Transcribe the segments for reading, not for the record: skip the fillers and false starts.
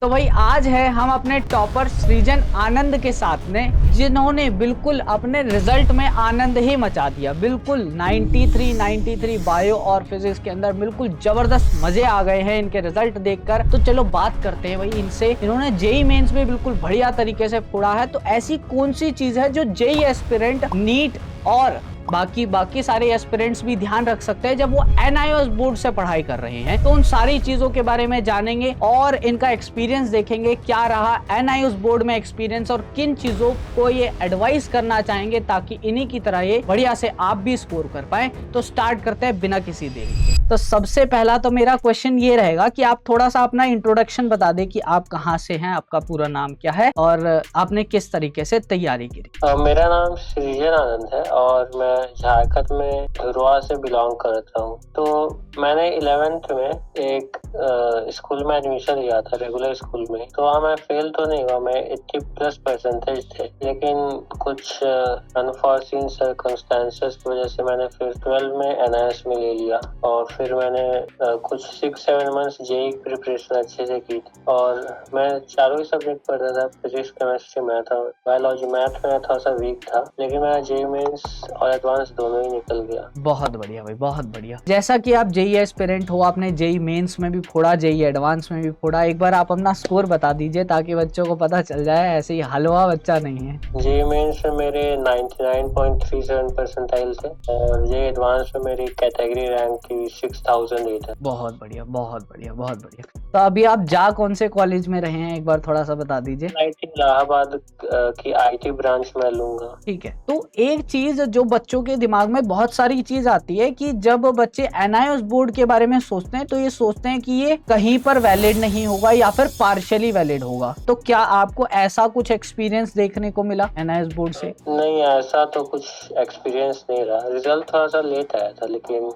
तो भाई आज है हम अपने टॉपर सृजन आनंद के साथ में, जिन्होंने बिल्कुल अपने रिजल्ट में आनंद ही मचा दिया। बिल्कुल 93 बायो और फिजिक्स के अंदर बिल्कुल जबरदस्त मजे आ गए हैं इनके रिजल्ट देखकर। तो चलो बात करते हैं भाई इनसे। इन्होंने जेई मेंस में बिल्कुल बढ़िया तरीके से फोड़ा है। तो ऐसी कौन सी चीज है जो जेई एस्पिरेंट, नीट और बाकी सारे एस्पिरेंट्स भी ध्यान रख सकते हैं जब वो एनआईओएस बोर्ड से पढ़ाई कर रहे हैं। तो उन सारी चीजों के बारे में जानेंगे और इनका एक्सपीरियंस देखेंगे, क्या रहा एनआईओएस बोर्ड में एक्सपीरियंस और किन चीजों को ये एडवाइस करना चाहेंगे ताकि इन्हीं की तरह ये बढ़िया से आप भी स्कोर कर पाए। तो स्टार्ट करते हैं बिना किसी देरी के। तो सबसे पहला तो मेरा क्वेश्चन ये रहेगा कि आप थोड़ा सा अपना इंट्रोडक्शन बता दें कि आप कहाँ से हैं, आपका पूरा नाम क्या है और आपने किस तरीके से तैयारी की। मेरा नाम सृजन आनंद है और मैं झारखंड में धुरवा से बिलोंग करता हूँ। तो मैंने 11th में एक स्कूल में एडमिशन लिया था, रेगुलर स्कूल में। तो वहाँ मैं फेल तो नहीं हुआ, मैं 80+ % थे, लेकिन कुछ अनफॉर्चून सर्कमस्टेंसेस की वजह से मैंने फिर 12 में एनआईएस में ले लिया और फिर मैंने कुछ 6-7 मंथ्स जेई प्रिपरेशन अच्छे से की थी। और मैं चारों ही सब्जेक्ट पढ़ रहा था, फिजिक्स, केमिस्ट्री, मैथ और बायोलॉजी। मैथ में थोड़ा सा वीक था, लेकिन मैं जेई मेंस और एडवांस दोनों ही निकल गया। बहुत बढ़िया भाई, बहुत बढ़िया। जैसा कि आप जेई एस्पिरेंट हो, आपने जेई मेंस में भी फोड़ा, जेई एडवांस में भी फोड़ा। एक बार आप अपना स्कोर बता दीजिए ताकि बच्चों को पता चल जाए, ऐसे ही हलवा बच्चा नहीं है। जेई मेंस में मेरे 99.37 परसेंटाइल थे और जेई एडवांस में मेरी कैटेगरी रैंक की 6008 है। बहुत बढ़िया, बहुत बढ़िया, बहुत बढ़िया। तो अभी आप जा कौन से कॉलेज में रहे हैं, एक बार थोड़ा सा बता दीजिए। इलाहाबाद की आईटी ब्रांच में लूंगा। ठीक है। तो एक चीज जो बच्चों के दिमाग में बहुत सारी चीज आती है कि जब बच्चे एनआईओएस बोर्ड के बारे में सोचते हैं तो ये सोचते हैं कि ये कहीं पर वैलिड नहीं होगा या फिर पार्शियली वैलिड होगा। तो क्या आपको ऐसा कुछ एक्सपीरियंस देखने को मिला एनआईओएस बोर्ड से? नहीं, ऐसा तो कुछ एक्सपीरियंस नहीं रहा। रिजल्ट थोड़ा सा लेट आया था, लेकिन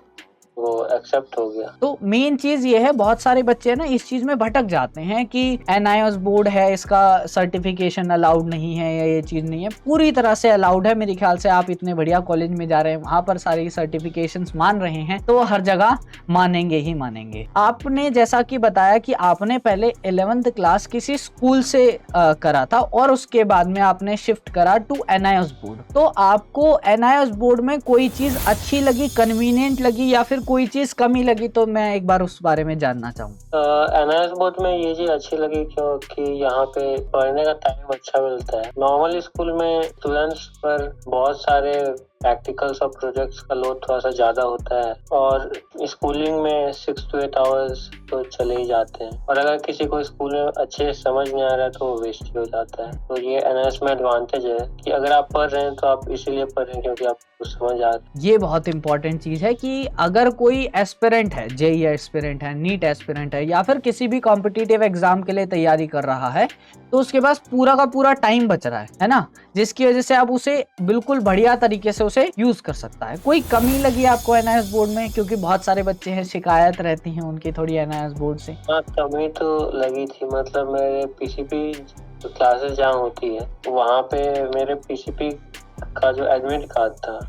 वो एक्सेप्ट हो गया। तो मेन चीज ये है, बहुत सारे बच्चे ना इस चीज में भटक जाते हैं कि एनआईओएस बोर्ड है, इसका सर्टिफिकेशन अलाउड नहीं है या ये चीज नहीं है। पूरी तरह से अलाउड है। मेरे ख्याल से आप इतने बढ़िया कॉलेज में जा रहे हैं, वहां पर सारी सर्टिफिकेशंस मान रहे हैं, तो हर जगह मानेंगे ही मानेंगे। आपने जैसा कि बताया कि आपने पहले 11th क्लास किसी स्कूल से करा था और उसके बाद में आपने शिफ्ट करा टू एनआईओएस बोर्ड। तो आपको एनआईओएस बोर्ड में कोई चीज अच्छी लगी, कन्वीनियंट लगी या फिर कोई चीज कमी लगी? तो मैं एक बार उस बारे में जानना चाहूँ। एनआईएस बोर्ड में ये चीज अच्छी लगी क्योंकि यहाँ पे पढ़ने का टाइम अच्छा मिलता है। नॉर्मल स्कूल में स्टूडेंट्स पर बहुत सारे प्रैक्टिकल्स और प्रोजेक्ट्स का लोड थोड़ा सा ज्यादा होता है और स्कूलिंग में 6 to 8 आवर्स तो चले ही जाते हैं। और अगर किसी को स्कूल में अच्छे से समझ नहीं आ रहा है तो वो वेस्ट ही हो जाता है। तो ये एनआईएस में एडवांटेज है कि अगर आप पढ़ रहे हैं तो आप इसीलिए पढ़ रहे हैं क्योंकि आपको समझ आ रहा है। ये बहुत इंपॉर्टेंट चीज है कि अगर कोई एस्पिरेंट है, जेई एस्पिरेंट है, नीट एस्पिरेंट है या फिर किसी भी कॉम्पिटिटिव एग्जाम के लिए तैयारी कर रहा है, तो उसके पास पूरा का पूरा टाइम बच रहा है ना, जिसकी वजह से आप उसे बिल्कुल बढ़िया तरीके से उसे यूज कर सकता है। कोई कमी लगी आपको एनआईओएस बोर्ड में? क्योंकि बहुत सारे बच्चे हैं, शिकायत रहती है उनकी थोड़ी एनआईओएस बोर्ड से। हाँ, कमी तो लगी थी। मतलब मेरे पीसीपी क्लासेस जहाँ होती है वहाँ पे मेरे पीसीपी का जो एडमिट कार्ड था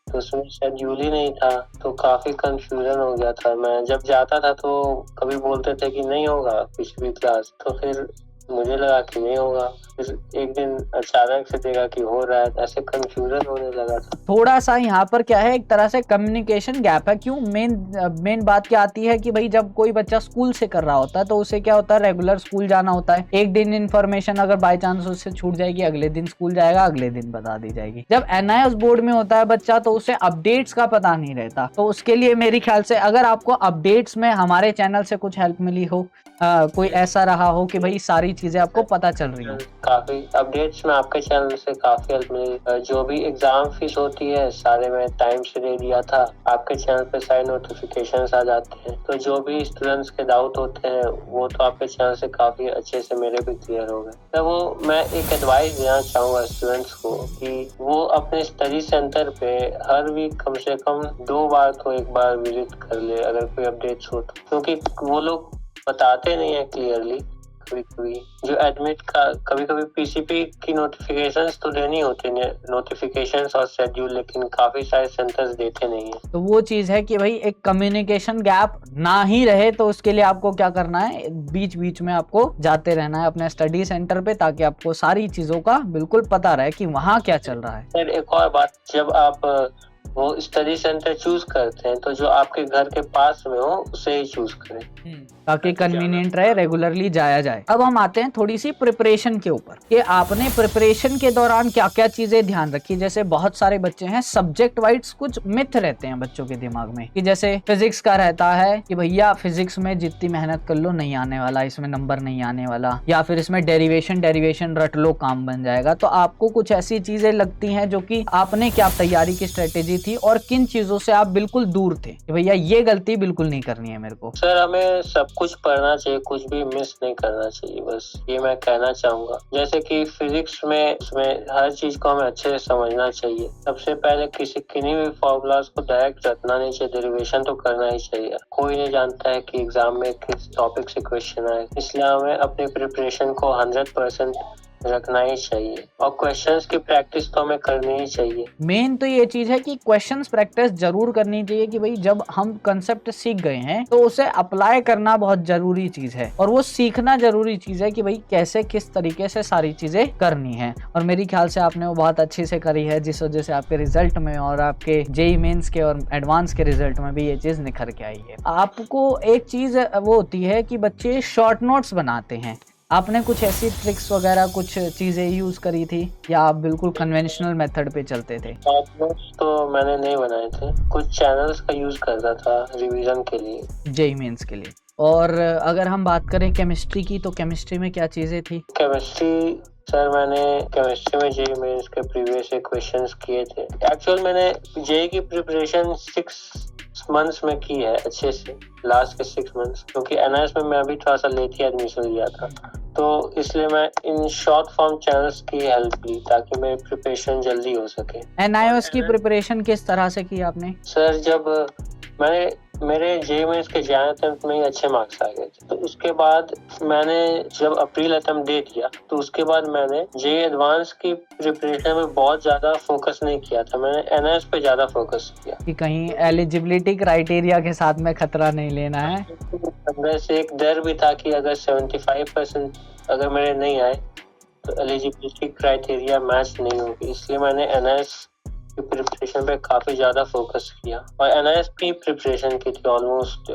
तो उसमें शेड्यूल ही नहीं था, तो काफी कंफ्यूजन हो गया था। मैं जब जाता था तो कभी बोलते थे कि नहीं होगा पीसीपी क्लास, तो फिर मुझे लगा कि नहीं होगा। फिर एक दिन अचानक से देखा कि हो रहा है, ऐसे होने लगा था। थोड़ा सा यहाँ पर क्या है, एक तरह से कम्युनिकेशन गैप है। क्यों? मेन बात क्या आती है कि भाई जब कोई बच्चा स्कूल से कर रहा होता है तो उसे क्या होता है, रेगुलर स्कूल जाना होता है। एक दिन इन्फॉर्मेशन अगर बाय चांस उससे छूट जाएगी, अगले दिन स्कूल जाएगा, अगले दिन बता दी जाएगी। जब एनआईओएस बोर्ड में होता है बच्चा तो उसे अपडेट्स का पता नहीं रहता। तो उसके लिए मेरे ख्याल से अगर आपको अपडेट्स में हमारे चैनल से कुछ हेल्प मिली हो, कोई ऐसा रहा हो कि भाई सारी चीजें आपको पता चल रही हो। काफी अपडेट्स में आपके चैनल से काफी हेल्प मिली। जो भी एग्जाम फीस होती है सारे मैं टाइम से दे दिया था। आपके चैनल पे सारे नोटिफिकेशंस आ जाते हैं, तो जो भी स्टूडेंट्स के डाउट होते हैं वो तो आपके चैनल से काफी अच्छे से मेरे भी क्लियर हो गए। तो वो मैं एक एडवाइस देना चाहूंगा स्टूडेंट्स को कि वो अपने स्टडी सेंटर पे हर वीक कम से कम 2 बार तो एक बार विजिट कर ले अगर कोई अपडेट्स हो तो। क्योंकि वो लोग बताते नहीं है क्लियरली, कभी कभी जो एडमिट का कभी कभी पीसीपी की नोटिफिकेशंस तो देनी होती है, नोटिफिकेशंस और शेड्यूल, लेकिन काफी सारे सेंटर्स देते नहीं है। तो वो चीज है कि भाई एक कम्युनिकेशन गैप ना ही रहे, तो उसके लिए आपको क्या करना है, बीच बीच में आपको जाते रहना है अपने स्टडी सेंटर पे, ताकि आपको सारी चीजों का बिल्कुल पता रहे कि वहाँ क्या चल रहा है। सर एक और बात, जब आप वो स्टडी सेंटर चूज करते हैं तो जो आपके घर के पास में हो उसे ही चूज करें, ताकि कन्वीनियंट रहे, रेगुलरली जाया जाए। अब हम आते हैं थोड़ी सी प्रिपरेशन के ऊपर कि आपने प्रिपरेशन के दौरान क्या क्या चीजें ध्यान रखी। जैसे बहुत सारे बच्चे हैं, सब्जेक्ट वाइज कुछ मिथ रहते हैं बच्चों के दिमाग में कि जैसे फिजिक्स का रहता है कि भैया फिजिक्स में जितनी मेहनत कर लो नहीं आने वाला, इसमें नंबर नहीं आने वाला, या फिर इसमें डेरिवेशन रट लो काम बन जाएगा। तो आपको कुछ ऐसी चीजें लगती हैं जो कि आपने क्या तैयारी की स्ट्रेटेजी थी और किन चीजों से आप बिल्कुल दूर थे कि भैया ये गलती बिल्कुल नहीं करनी है मेरे को? सर हमें सब कुछ पढ़ना चाहिए, कुछ भी मिस नहीं करना चाहिए, बस ये मैं कहना चाहूंगा। जैसे कि फिजिक्स में उसमें हर चीज को हमें अच्छे से समझना चाहिए। सबसे पहले किन्हीं भी फॉर्मूलाज को डायरेक्ट रटना नहीं चाहिए, डेरिवेशन तो करना ही चाहिए। कोई नहीं जानता है कि एग्जाम में किस टॉपिक से क्वेश्चन आए, इसलिए हमें अपनी प्रिपरेशन को 100% रखना ही चाहिए और क्वेश्चंस की प्रैक्टिस तो हमें करनी ही चाहिए। मेन तो ये चीज है कि क्वेश्चंस प्रैक्टिस जरूर करनी चाहिए कि भाई जब हम कंसेप्ट सीख गए हैं तो उसे अप्लाई करना बहुत जरूरी चीज है, और वो सीखना जरूरी चीज है कि भाई कैसे किस तरीके से सारी चीजें करनी है। और मेरी ख्याल से आपने वो बहुत अच्छे से करी है, जिस वजह से आपके रिजल्ट में और आपके जेईई मेंस के और एडवांस के रिजल्ट में भी ये चीज निखर के आई है। आपको एक चीज वो होती है कि बच्चे शॉर्ट नोट्स बनाते हैं, आपने कुछ ऐसी ट्रिक्स वगैरह कुछ चीजें यूज करी थी या आप बिल्कुल कन्वेंशनल मेथड पे चलते थे? नोट्स तो मैंने नहीं बनाए थे, कुछ चैनल्स का यूज करता था रिवीजन के लिए, जेईई मेंस के लिए। और अगर हम बात करें केमिस्ट्री की, तो केमिस्ट्री में क्या चीजें थी? केमिस्ट्री सर मैंने केमिस्ट्री में जेईई मेंस के प्रीवियस क्वेश्चंस किए थे। एक्चुअल मैंने जेईई की प्रिपरेशन 6 मंथ्स में की है अच्छे से, लास्ट के 6 मंथ्स, क्योंकि एनआईएस में मैं अभी थोड़ा सा लेट ही एडमिशन लिया था, तो इसलिए मैं इन शॉर्ट फॉर्म चैनल्स की हेल्प ली ताकि मेरी प्रिपरेशन जल्दी हो सके। एनआईएस की प्रिपरेशन किस तरह से की आपने? सर जब मेरे जेईई मेंस के जनरल अटेम्प्ट में ही अच्छे मार्क्स आ गए थे, तो उसके बाद मैंने जब अप्रैल अटेम्प्ट दे दिया तो उसके बाद मैंने जेईई एडवांस की प्रिपरेशन में बहुत ज्यादा फोकस नहीं किया था, मैंने एनआईएस पे ज्यादा फोकस किया कि कहीं एलिजिबिलिटी क्राइटेरिया के साथ में खतरा नहीं लेना है। अंदर से एक डर भी था कि अगर 75% अगर मेरे नहीं आए तो एलिजिबिलिटी क्राइटेरिया मैच नहीं होगी, इसलिए मैंने एनआईएस की प्रिपरेशन पे काफी ज्यादा फोकस किया और एनआईएस की प्रिपरेशन की थी ऑलमोस्ट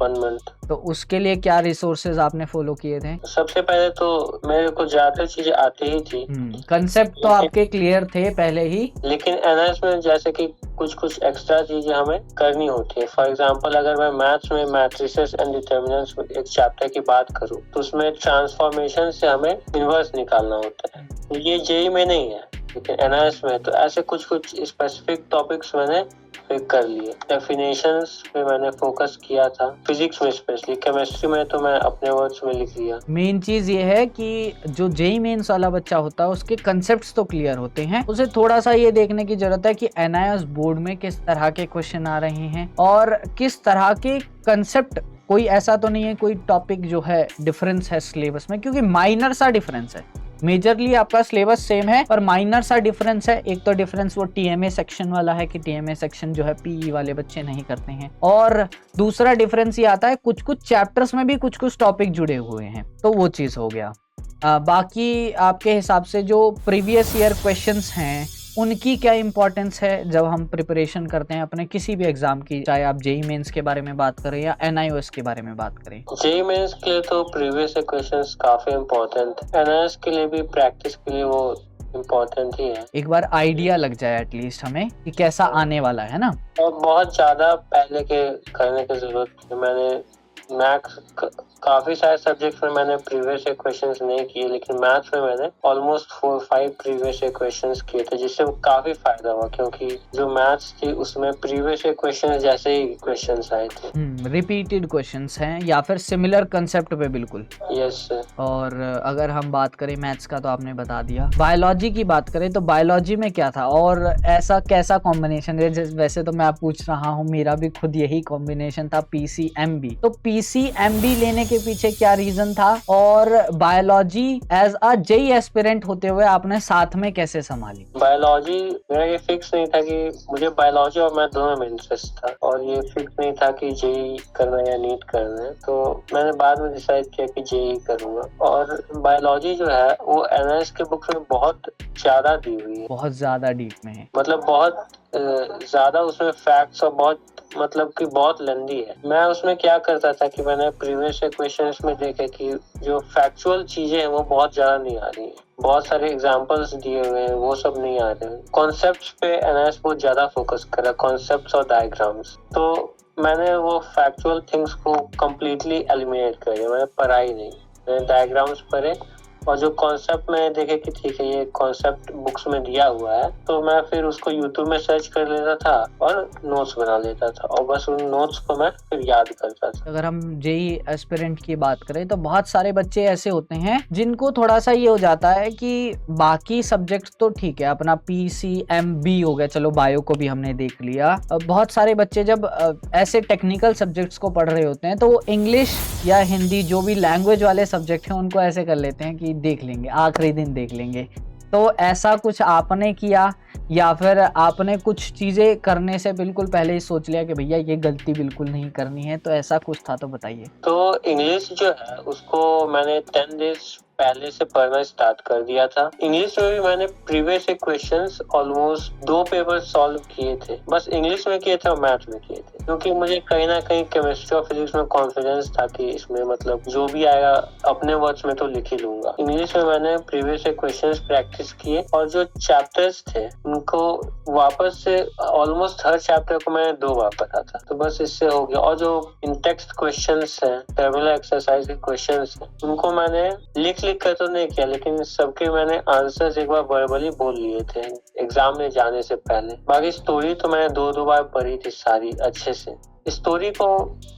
1 मंथ। तो उसके लिए क्या रिसोर्सेज आपने फॉलो किए थे? सबसे पहले तो मेरे को ज्यादा चीजें आती ही थी, कंसेप्ट तो आपके क्लियर थे पहले ही, लेकिन एनआईएस में जैसे कि कुछ एक्स्ट्रा चीजें हमें करनी होती है। फॉर एग्जांपल अगर मैं मैथ्स में मैट्रिसेस एंड डिटर्मिनेंट्स एक चैप्टर की बात करूं तो उसमें ट्रांसफॉर्मेशन से हमें इनवर्स निकालना होता है, तो ये जेईई में नहीं है लेकिन एनआईएस में, तो ऐसे कुछ स्पेसिफिक टॉपिक्स मैंने पिक कर लिए। डेफिनेशंस पे मैंने फोकस किया था, फिजिक्स में स्पेशली, केमिस्ट्री में तो मैं अपने वर्ड्स में लिख लिया। मेन चीज ये है कि जो जेईई मेंस वाला बच्चा होता है उसके कंसेप्ट्स तो क्लियर होते हैं, उसे थोड़ा सा ये देखने की जरूरत है कि एनआईएस बोर्ड में किस तरह के क्वेश्चन आ रहे हैं और किस तरह के कंसेप्ट। कोई ऐसा तो नहीं है कोई टॉपिक जो है डिफरेंस है सिलेबस में, क्योंकि माइनर सा डिफरेंस है, मेजरली आपका सिलेबस सेम है पर माइनर सा डिफरेंस है। एक तो डिफरेंस वो टीएमए सेक्शन वाला है कि टीएमए सेक्शन जो है पीई वाले बच्चे नहीं करते हैं, और दूसरा डिफरेंस ये आता है कुछ चैप्टर्स में भी कुछ टॉपिक जुड़े हुए हैं, तो वो चीज़ हो गया। बाकी आपके हिसाब से जो प्रीवियस ईयर क्वेश्चंस हैं उनकी क्या इंपॉर्टेंस है जब हम प्रिपरेशन करते हैं अपने किसी भी एग्जाम की, चाहे आप जेईई मेंस के बारे में बात करें या एनआईओएस के बारे में बात करें? जेईई मेंस के लिए तो प्रीवियस क्वेश्चंस काफी इम्पोर्टेंट है, एनआईएस के लिए भी प्रैक्टिस के लिए वो इम्पोर्टेंट ही है। एक बार आइडिया लग जाए एटलीस्ट हमें कि कैसा आने वाला है ना, और बहुत ज्यादा पहले के करने की जरूरत है। मैंने मैथ्स काफी सारे सब्जेक्ट्स में मैंने प्रीवियस क्वेश्चंस नहीं किए, लेकिन मैथ्स में मैंने ऑलमोस्ट 4-5 प्रीवियस क्वेश्चंस किए थे, जिससे काफी फायदा हुआ, क्योंकि जो मैथ्स थी उसमें प्रीवियस क्वेश्चंस जैसे ही क्वेश्चंस आए थे, रिपीटेड क्वेश्चंस हैं या फिर सिमिलर कंसेप्ट पे बिल्कुल। Yes sir. और अगर हम बात करें मैथ्स का तो आपने बता दिया, बायोलॉजी की बात करें तो बायोलॉजी में क्या था और ऐसा कैसा कॉम्बिनेशन है? वैसे तो मैं आप पूछ रहा हूँ, मेरा भी खुद यही कॉम्बिनेशन था PCMB, तो PCMB लेने के पीछे क्या रीजन था, और biology as a JEE aspirant होते हुए आपने साथ में कैसे संभाली? बायोलॉजी मेरा ये फिक्स नहीं था कि मुझे बायोलॉजी और मैथ दोनों में इंटरेस्ट था, और ये फिक्स नहीं था कि जेई करना है या नीट करना है, तो मैंने बाद में डिसाइड किया कि जेई करूंगा। और बायोलॉजी जो है वो एनएस के बुक में बहुत ज्यादा दी हुई है, बहुत ज्यादा डीप में है, मतलब बहुत ज्यादा उसमें फैक्ट्स और बहुत मतलब कि बहुत लंबी है। मैं उसमें क्या करता था कि मैंने प्रीवियस क्वेश्चंस में देखे कि जो फैक्चुअल चीजें हैं वो बहुत ज्यादा नहीं आ रही है, बहुत सारे एग्जांपल्स दिए हुए हैं वो सब नहीं आ रहे हैं। कॉन्सेप्ट्स पे एनएस बहुत ज्यादा फोकस करा, कॉन्सेप्ट्स और डायग्राम्स। तो मैंने वो फैक्चुअल थिंग्स को कम्प्लीटली एलिमिनेट कर दिया, मैंने पढ़ा ही नहीं, मैंने डायग्राम्स पढ़े और जो कॉन्सेप्ट मैंने देखे कि ठीक है ये कॉन्सेप्ट बुक्स में दिया हुआ है, तो मैं फिर उसको यूट्यूब में सर्च कर लेता था और नोट्स बना लेता था, और बस उन नोट्स को मैं फिर याद करता था। अगर हम जेई एस्पिरेंट की बात करें तो बहुत सारे बच्चे ऐसे होते हैं जिनको थोड़ा सा ये हो जाता है कि बाकी सब्जेक्ट तो ठीक है, अपना PCMB हो गया, चलो बायो को भी हमने देख लिया। बहुत सारे बच्चे जब ऐसे टेक्निकल सब्जेक्ट्स को पढ़ रहे होते हैं तो वो इंग्लिश या हिंदी जो भी लैंग्वेज वाले सब्जेक्ट हैं उनको ऐसे कर लेते हैं कि देख लेंगे, आखिरी दिन देख लेंगे। तो ऐसा कुछ आपने किया या फिर आपने कुछ चीजें करने से बिल्कुल पहले ही सोच लिया कि भैया ये गलती बिल्कुल नहीं करनी है, तो ऐसा कुछ था तो बताइए। तो इंग्लिश जो है उसको मैंने 10 डेज पहले से पढ़ना स्टार्ट कर दिया था। इंग्लिश में भी मैंने previous questions almost 2 paper solve किए थे, बस इंग्लिश में किए थे और मैथ में किए थे, क्योंकि मुझे कहीं ना कहीं केमिस्ट्री और फिजिक्स में कॉन्फिडेंस था कि इसमें मतलब जो भी आएगा अपने वर्ड्स में तो लिख ही लूंगा। इंग्लिश में मैंने प्रीवियस क्वेश्चंस प्रैक्टिस किए और जो चैप्टर्स थे उनको वापस से ऑलमोस्ट हर चैप्टर को मैंने 2 बार पढ़ा था, तो बस इससे हो गया। और जो इन टेक्स्ट क्वेश्चंस हैं, फॉर्मूला एक्सरसाइज के क्वेश्चंस हैं, उनको मैंने लिख कर तो नहीं किया, लेकिन सबके मैंने आंसर्स एक बार वर्बली बोल लिए थे एग्जाम में जाने से पहले। बाकी स्टोरी तो मैंने 2 बार पढ़ी थी सारी अच्छे से। स्टोरी को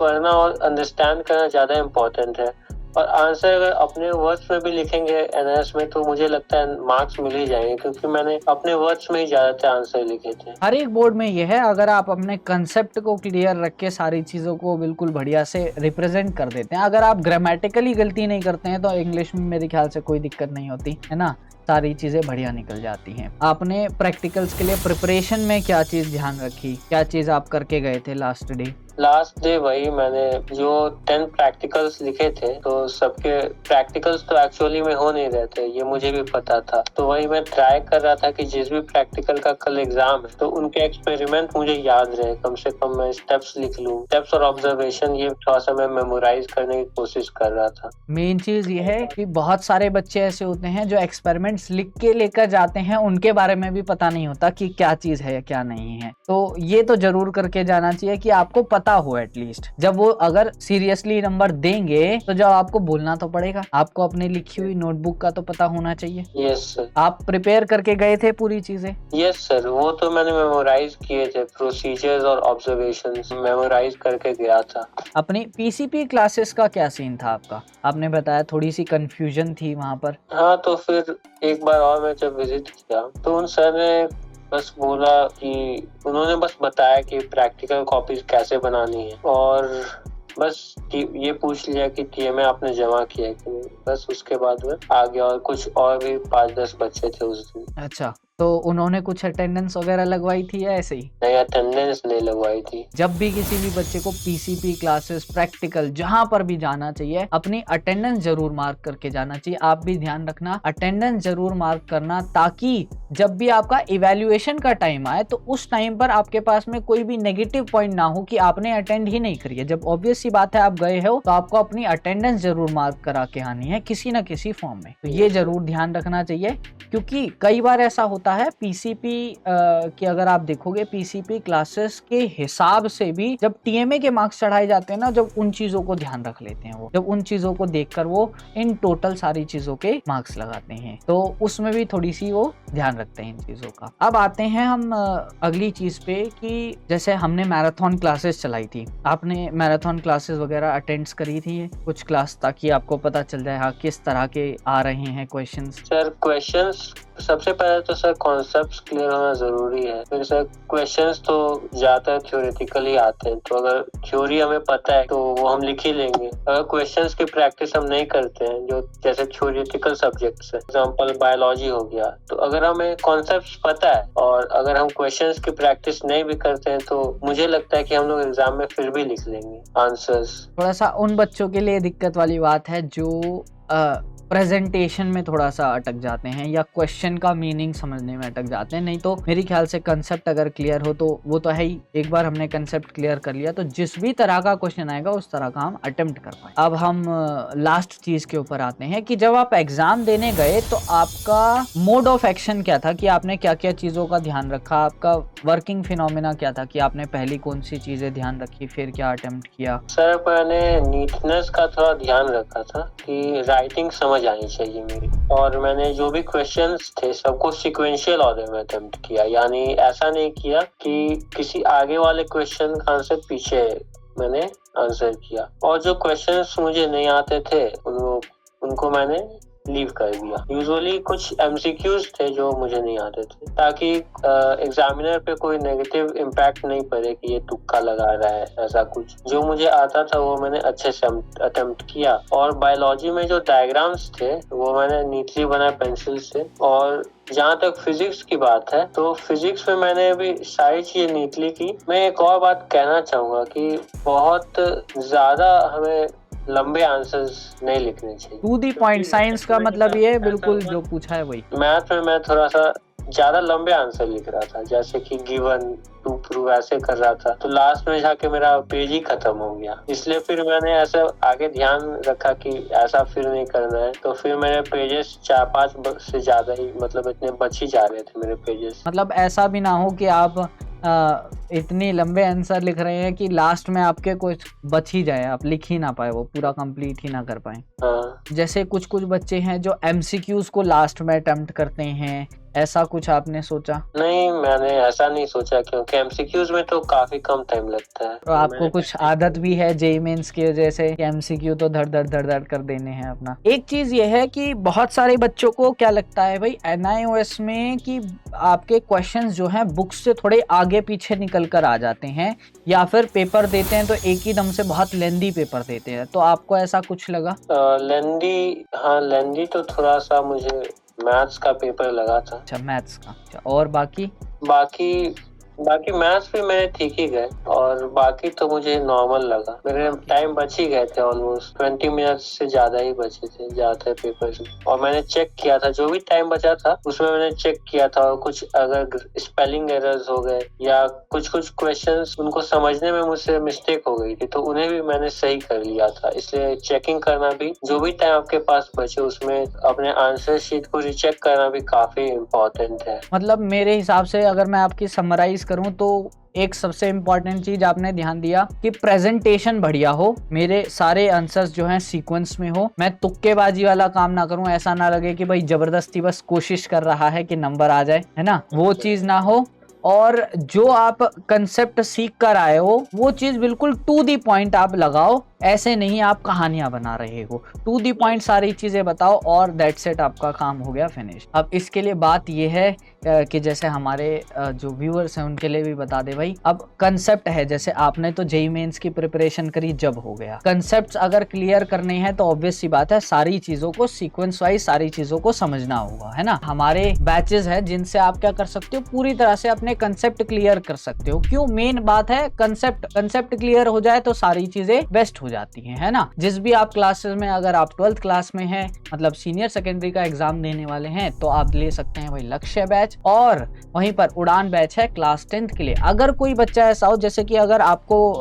पढ़ना और अंडरस्टैंड करना ज्यादा इम्पोर्टेंट है, और आंसर अगर अपने वर्ड्स में भी लिखेंगे एनएस में तो मुझे लगता है मार्क्स मिल ही जाएंगे, क्योंकि मैंने अपने वर्ड्स में ही ज्यादातर आंसर लिखे थे। हर एक बोर्ड में यह है, अगर आप अपने कंसेप्ट को क्लियर रख के सारी चीजों को बिल्कुल बढ़िया से रिप्रेजेंट कर देते हैं, अगर आप ग्रामेटिकली गलती नहीं करते हैं तो इंग्लिश में मेरे ख्याल से कोई दिक्कत नहीं होती है ना, सारी चीजें बढ़िया निकल जाती हैं। आपने प्रैक्टिकल्स के लिए प्रिपरेशन में क्या चीज ध्यान रखी, क्या चीज आप करके गए थे लास्ट डे? लास्ट डे वही मैंने जो 10 प्रैक्टिकल्स लिखे थे, तो सबके प्रैक्टिकल्स तो एक्चुअली में हो नहीं रहे थे, ये मुझे भी पता था। तो वही मैं ट्राई कर रहा था कि जिस भी प्रैक्टिकल का कल एग्जाम है तो उनके एक्सपेरिमेंट मुझे याद रहे, कम से कम मैं स्टेप्स लिख लूं, स्टेप्स और ऑब्जर्वेशन, ये थोड़ा सा मैं मेमोराइज करने की कोशिश कर रहा था। मेन चीज ये है कि बहुत सारे बच्चे ऐसे होते हैं जो एक्सपेरिमेंट्स लिख के लेकर जाते हैं, उनके बारे में भी पता नहीं होता कि क्या चीज है या क्या नहीं है। तो ये तो जरूर करके जाना चाहिए कि आपको पता हो एटलीस्ट। जब वो अगर सीरियसली नंबर देंगे तो जब आपको बोलना तो पड़ेगा, आपको अपनी लिखी हुई नोटबुक का तो पता होना चाहिए। Yes sir. आप प्रिपेयर करके गए थे पूरी चीजें? यस सर, वो तो मैंने मेमोराइज किए थे, प्रोसीजर्स और ऑब्जर्वेशंस मेमोराइज करके गया था। अपनी पीसीपी क्लासेस का क्या सीन था आपका? आपने बताया थोड़ी सी कंफ्यूजन थी वहां पर। हाँ, तो फिर एक बार और मैं जब विजिट किया तो उन सर ने बस बोला कि उन्होंने बस बताया कि प्रैक्टिकल कॉपीज कैसे बनानी है, और बस ये पूछ लिया कि टीएमए आपने जमा किया कि नहीं, बस उसके बाद में आ गया। और कुछ और भी 5-10 बच्चे थे उस दिन। अच्छा, तो उन्होंने कुछ अटेंडेंस वगैरह लगवाई थी या ऐसे ही? नहीं, अटेंडेंस नहीं लगवाई थी। जब भी किसी भी बच्चे को पीसीपी क्लासेस, प्रैक्टिकल, जहां पर भी जाना चाहिए, अपनी अटेंडेंस जरूर मार्क करके जाना चाहिए। आप भी ध्यान रखना, अटेंडेंस जरूर मार्क करना, ताकि जब भी आपका इवैल्यूएशन का टाइम आए तो उस टाइम पर आपके पास में कोई भी नेगेटिव पॉइंट ना हो कि आपने अटेंड ही नहीं करी है। जब ऑब्वियस सी बात है आप गए हो तो आपको अपनी अटेंडेंस जरूर मार्क करा के आनी है किसी ना किसी फॉर्म में। तो ये जरूर ध्यान रखना चाहिए, क्योंकि कई बार ऐसा होता है पीसीपी की अगर आप देखोगे पीसीपी क्लासेस के हिसाब से भी जब टीएमए के मार्क्स चढ़ाए जाते हैं ना, जब उन चीजों को ध्यान रख लेते हैं वो, जब उन चीजों को देखकर वो इन टोटल सारी चीजों के मार्क्स लगाते हैं, तो उसमें भी थोड़ी सी वो ध्यान रखते हैं इन चीजों का। अब आते हैं हम अगली चीज पे कि जैसे हमने मैराथन क्लासेस चलाई थी, आपने मैराथन क्लासेस वगैरह अटेंड करी थी कुछ क्लास, ताकि आपको पता चल जाए हाँ किस तरह के आ रहे हैं क्वेश्चंस? सर क्वेश्चंस सबसे पहले तो सर कॉन्सेप्ट्स क्लियर होना जरूरी है। फिर सर क्वेश्चंस तो ज्यादा थ्योरेटिकल ही आते हैं, तो अगर थ्योरी हमें पता है तो वो हम लिख ही लेंगे। अगर क्वेश्चंस की प्रैक्टिस हम नहीं करते हैं, जो जैसे थ्योरेटिकल सब्जेक्ट्स है, एग्जांपल बायोलॉजी हो गया, तो अगर हमें कॉन्सेप्ट्स पता है और अगर हम क्वेश्चंस की प्रैक्टिस नहीं भी करते हैं तो मुझे लगता है कि हम लोग एग्जाम में फिर भी लिख लेंगे आंसर्स। थोड़ा सा उन बच्चों के लिए दिक्कत वाली बात है जो प्रेजेंटेशन में थोड़ा सा अटक जाते हैं या क्वेश्चन का मीनिंग समझने में अटक जाते हैं। नहीं तो मेरे ख्याल से कंसेप्ट अगर क्लियर हो तो वो तो है ही, एक बार हमने कंसेप्ट क्लियर कर लिया तो जिस भी तरह का क्वेश्चन आएगा उस तरह का हम अटेम्प्ट कर पाए। अब हम लास्ट चीज के ऊपर आते हैं कि जब आप एग्जाम देने गए तो आपका मोड ऑफ एक्शन क्या था, कि आपने क्या क्या चीजों का ध्यान रखा, आपका वर्किंग फिनोमिना क्या था, कि आपने पहली कौन सी चीजें ध्यान रखी, फिर क्या अटेम्प्ट किया? सर मैंने नीटनेस का थोड़ा ध्यान रखा था कि राइटिंग समझ आनी चाहिए मेरी, और मैंने जो भी क्वेश्चंस थे सबको सीक्वेंशियल ऑर्डर में अटेम्प्ट किया, यानी ऐसा नहीं किया कि किसी आगे वाले क्वेश्चन का आंसर पीछे मैंने आंसर किया, और जो क्वेश्चंस मुझे नहीं आते थे उनको मैंने लीव कर दिया। यूजुअली कुछ एमसीक्यूज थे जो मुझे नहीं आते थे, ताकि एग्जामिनर पे कोई नेगेटिव इम्पैक्ट नहीं पड़े कि ये तुक्का लगा रहा है, ऐसा कुछ। जो मुझे आता था वो मैंने अच्छे से अटेम्प्ट किया। और बायोलॉजी में जो डायग्राम्स थे वो मैंने नीटली बनाए पेंसिल से। और जहाँ तक फिजिक्स की बात है तो फिजिक्स में मैंने भी सारी चीजें नीटली की। मैं एक और बात कहना चाहूंगा कि बहुत ज्यादा हमें लंबे आंसर्स नहीं लिखने चाहिए। टू दी पॉइंट, साइंस का मतलब ये है बिल्कुल जो पूछा है वही। मैथ में मैं थोड़ा सा ज्यादा लंबे आंसर लिख रहा था, जैसे कि गिवन टू प्रूव ऐसे कर रहा था, तो लास्ट में जाके मेरा पेज ही खत्म हो गया। इसलिए फिर मैंने ऐसा आगे ध्यान रखा कि ऐसा फिर नहीं करना है, तो फिर मेरे पेजेस 4-5 से ज्यादा ही, मतलब इतने बच ही जा रहे थे मेरे पेजेस। मतलब ऐसा भी ना हो कि आप इतनी लंबे आंसर लिख रहे हैं कि लास्ट में आपके कुछ बच ही जाए, आप लिख ही ना पाए, वो पूरा कंप्लीट ही ना कर पाए। जैसे कुछ बच्चे हैं जो एमसीक्यूज को लास्ट में अटेम्प्ट करते हैं, ऐसा कुछ आपने सोचा? नहीं, मैंने ऐसा नहीं सोचा, क्योंकि एमसीक्यूज में तो काफी कम टाइम लगता है। तो आपको कुछ आदत भी है जेईई मेंस की वजह से एमसीक्यू तो धड़ धड़ कर देने हैं अपना। एक चीज ये है कि बहुत सारे बच्चों को क्या लगता है भाई NIOS में कि आपके क्वेश्चंस जो हैं बुक्स से थोड़े आगे पीछे निकल कर आ जाते हैं, या फिर पेपर देते हैं तो एक ही दम से बहुत लेंदी पेपर देते हैं। तो आपको ऐसा कुछ लगा? लेंदी, हाँ लेंदी तो थोड़ा सा मुझे मैथ्स का पेपर लगा था। अच्छा, मैथ्स का। अच्छा, और बाकी मैथ्स भी मेरे ठीक ही गए, और बाकी तो मुझे नॉर्मल लगा। मेरे टाइम बच ही गए थे, ऑलमोस्ट 20 मिनट से ज्यादा ही बचे थे ज्यादातर पेपर में। और मैंने चेक किया था, जो भी टाइम बचा था उसमें मैंने चेक किया था, और कुछ अगर स्पेलिंग एरर्स हो गए या कुछ क्वेश्चंस उनको समझने में मुझसे मिस्टेक हो गई थी तो उन्हें भी मैंने सही कर लिया था। इसलिए चेकिंग करना भी, जो भी टाइम आपके पास बचे उसमें अपने आंसर शीट को रिचेक करना भी काफी इम्पोर्टेंट है। मतलब मेरे हिसाब से अगर मैं आपकी समराइज करूं तो एक सबसे इम्पोर्टेंट चीज आपने ध्यान दिया कि प्रेजेंटेशन बढ़िया हो, मेरे सारे आंसर्स जो हैं सीक्वेंस में हो, मैं तुक्केबाजी वाला काम ना करूं, ऐसा ना लगे कि भाई जबरदस्ती बस कोशिश कर रहा है कि नंबर आ जाए, है ना, वो चीज ना हो। और जो आप कंसेप्ट सीख कर आए हो वो चीज बिल्कुल टू दी पॉइंट आप लगाओ, ऐसे नहीं आप कहानियां बना रहे हो, टू दी पॉइंट सारी चीजें बताओ और दैट्स इट, आपका काम हो गया फिनिश। अब इसके लिए बात ये है कि जैसे हमारे जो व्यूअर्स हैं उनके लिए भी बता दे भाई, अब कंसेप्ट है, जैसे आपने तो जेईई मेंस की प्रिपरेशन करी, जब हो गया कंसेप्ट्स अगर क्लियर करने हैं तो ऑब्वियस सी बात है सारी चीजों को सीक्वेंस वाइज सारी चीजों को समझना होगा, है ना। हमारे बैचेस है जिनसे आप क्या कर सकते हो, पूरी तरह से अपने कंसेप्ट क्लियर कर सकते हो। क्यों? मेन बात है कंसेप्ट क्लियर हो जाए तो सारी चीजें बेस्ट हो जाती है ना। जिस भी आप क्लासेस में, अगर आप 12th क्लास में हैं, मतलब सीनियर सेकेंडरी का एग्जाम देने वाले हैं, तो आप ले सकते हैं वही लक्ष्य बैच, और वहीं पर उड़ान बैच है क्लास 10th के लिए। अगर कोई बच्चा ऐसा हो, जैसे कि अगर आपको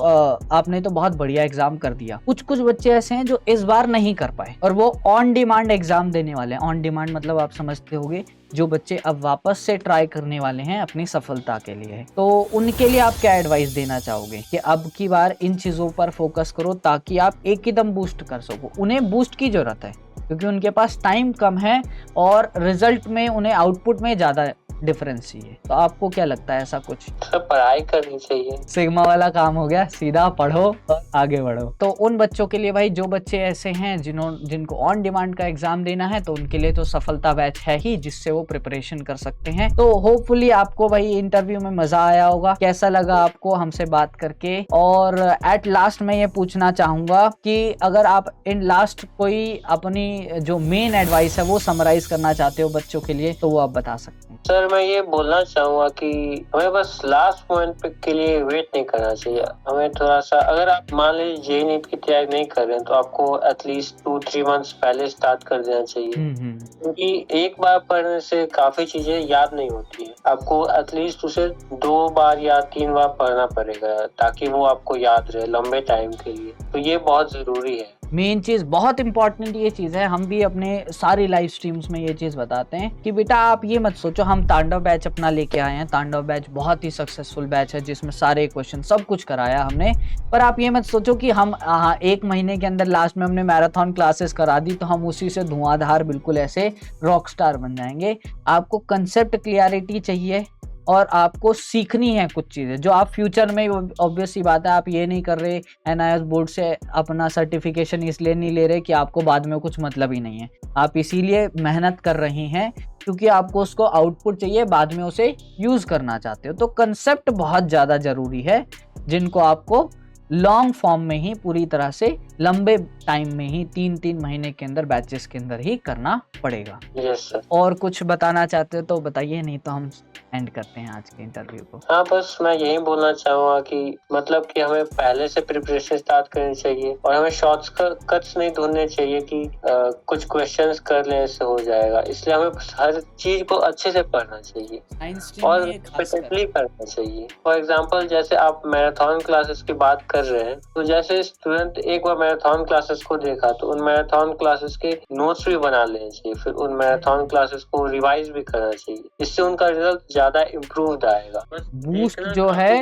आपने तो बहुत बढ़िया एग्जाम कर दिया, कुछ बच्चे ऐसे हैं जो इस बार नहीं कर पाए और वो ऑन डिमांड एग्जाम देने वाले हैं। ऑन डिमांड मतलब आप समझते होंगे, जो बच्चे अब वापस से ट्राई करने वाले हैं अपनी सफलता के लिए, तो उनके लिए आप क्या एडवाइस देना चाहोगे कि अब की बार इन चीजों पर फोकस करो ताकि आप एकदम बूस्ट कर सको। उन्हें बूस्ट की जरूरत है क्योंकि उनके पास टाइम कम है और रिजल्ट में उन्हें आउटपुट में ज्यादा डिफरेंस चाहिए। तो आपको क्या लगता है ऐसा कुछ? तो पढ़ाई करनी चाहिए। सिग्मा वाला काम हो गया, सीधा पढ़ो और आगे बढ़ो। तो उन बच्चों के लिए भाई, जो बच्चे ऐसे हैं जिनको ऑन डिमांड का एग्जाम देना है, तो उनके लिए तो सफलता बैच है ही, जिससे वो प्रिपरेशन कर सकते हैं। तो होपफुली आपको भाई इंटरव्यू में मजा आया होगा। कैसा लगा आपको हमसे बात करके? और एट लास्ट मैं ये पूछना चाहूंगा कि अगर आप इन लास्ट कोई अपनी जो मेन एडवाइस है वो समराइज करना चाहते हो बच्चों के लिए, तो वो आप बता सकते हैं। सर मैं ये बोलना चाहूंगा कि हमें बस लास्ट मोमेंट के लिए वेट नहीं करना चाहिए। हमें थोड़ा सा, अगर आप मान लीजिए जेईई नीट की तैयारी नहीं कर रहे हैं, तो आपको एटलीस्ट 2-3 मंथ्स पहले स्टार्ट कर देना चाहिए। क्योंकि एक बार पढ़ने से काफी चीजें याद नहीं होती है। आपको एटलीस्ट उसे 2 बार या 3 बार पढ़ना पड़ेगा, ताकि वो आपको याद रहे लंबे टाइम के लिए। तो ये बहुत जरूरी है। मेन चीज, बहुत इंपॉर्टेंट ये चीज है। हम भी अपने सारी लाइव स्ट्रीम्स में ये चीज बताते हैं कि बेटा आप ये मत सोचो, हम तांडव बैच अपना लेके आए हैं, तांडव बैच बहुत ही सक्सेसफुल बैच है जिसमें सारे क्वेश्चन सब कुछ कराया हमने। पर आप ये मत सोचो कि हम 1 महीने के अंदर लास्ट में हमने मैराथन क्लासेस करा दी तो हम उसी से धुआंधार बिल्कुल ऐसे रॉक स्टार बन जाएंगे। आपको कंसेप्ट क्लियरिटी चाहिए और आपको सीखनी है कुछ चीज़ें जो आप फ्यूचर में, ऑब्वियस सी बात है, आप ये नहीं कर रहे एनआईएस बोर्ड से अपना सर्टिफिकेशन इसलिए नहीं ले रहे कि आपको बाद में कुछ मतलब ही नहीं है। आप इसीलिए मेहनत कर रहे हैं क्योंकि आपको उसको आउटपुट चाहिए, बाद में उसे यूज़ करना चाहते हो। तो कंसेप्ट बहुत ज़्यादा ज़रूरी है, जिनको आपको लॉन्ग फॉर्म में ही, पूरी तरह से लंबे टाइम में ही, 3-3 महीने के अंदर, बैचेस के अंदर ही करना पड़ेगा। Yes sir. और कुछ बताना चाहते हो तो बताइए, नहीं तो हम एंड करते हैं आज के इंटरव्यू को। हाँ, बस मैं यही बोलना चाहूंगा कि मतलब कि हमें पहले से प्रिपरेशन स्टार्ट करनी चाहिए और हमें शॉर्टकट्स नहीं ढूंढने चाहिए कि कुछ क्वेश्चंस कर लेने से हो जाएगा। इसलिए हमें हर चीज को अच्छे से पढ़ना चाहिए और रिपीटेडली करना चाहिए। फॉर एग्जांपल, जैसे आप मैराथन क्लासेस की बात कर रहे हैं, तो जैसे स्टूडेंट एक बार मैराथन क्लासेस को देखा तो उन मैराथन क्लासेस के नोट्स भी बना लेने चाहिए, फिर उन मैराथन क्लासेस को रिवाइज भी करना चाहिए। इससे उनका रिजल्ट ज्यादा इम्प्रूव्ड आएगा। बूस्ट जो है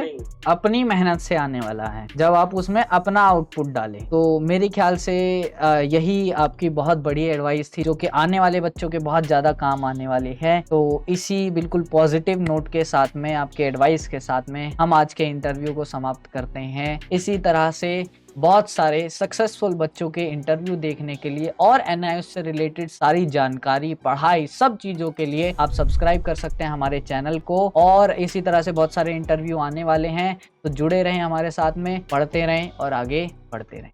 अपनी मेहनत से आने वाला है, जब आप उसमें अपना आउटपुट डालें। तो मेरे ख्याल से यही आपकी बहुत बड़ी एडवाइस थी, जो कि आने वाले बच्चों के बहुत ज़्यादा काम आने वाले हैं। तो इसी बिल्कुल पॉजिटिव नोट के साथ में, आपके एडवाइस के साथ में, हम आज के इंटरव्यू को समाप्त करते हैं। इसी तरह से बहुत सारे सक्सेसफुल बच्चों के इंटरव्यू देखने के लिए और एनआईएस से रिलेटेड सारी जानकारी, पढ़ाई, सब चीज़ों के लिए आप सब्सक्राइब कर सकते हैं हमारे चैनल को। और इसी तरह से बहुत सारे इंटरव्यू आने वाले हैं, तो जुड़े रहें हमारे साथ में, पढ़ते रहें और आगे बढ़ते रहें।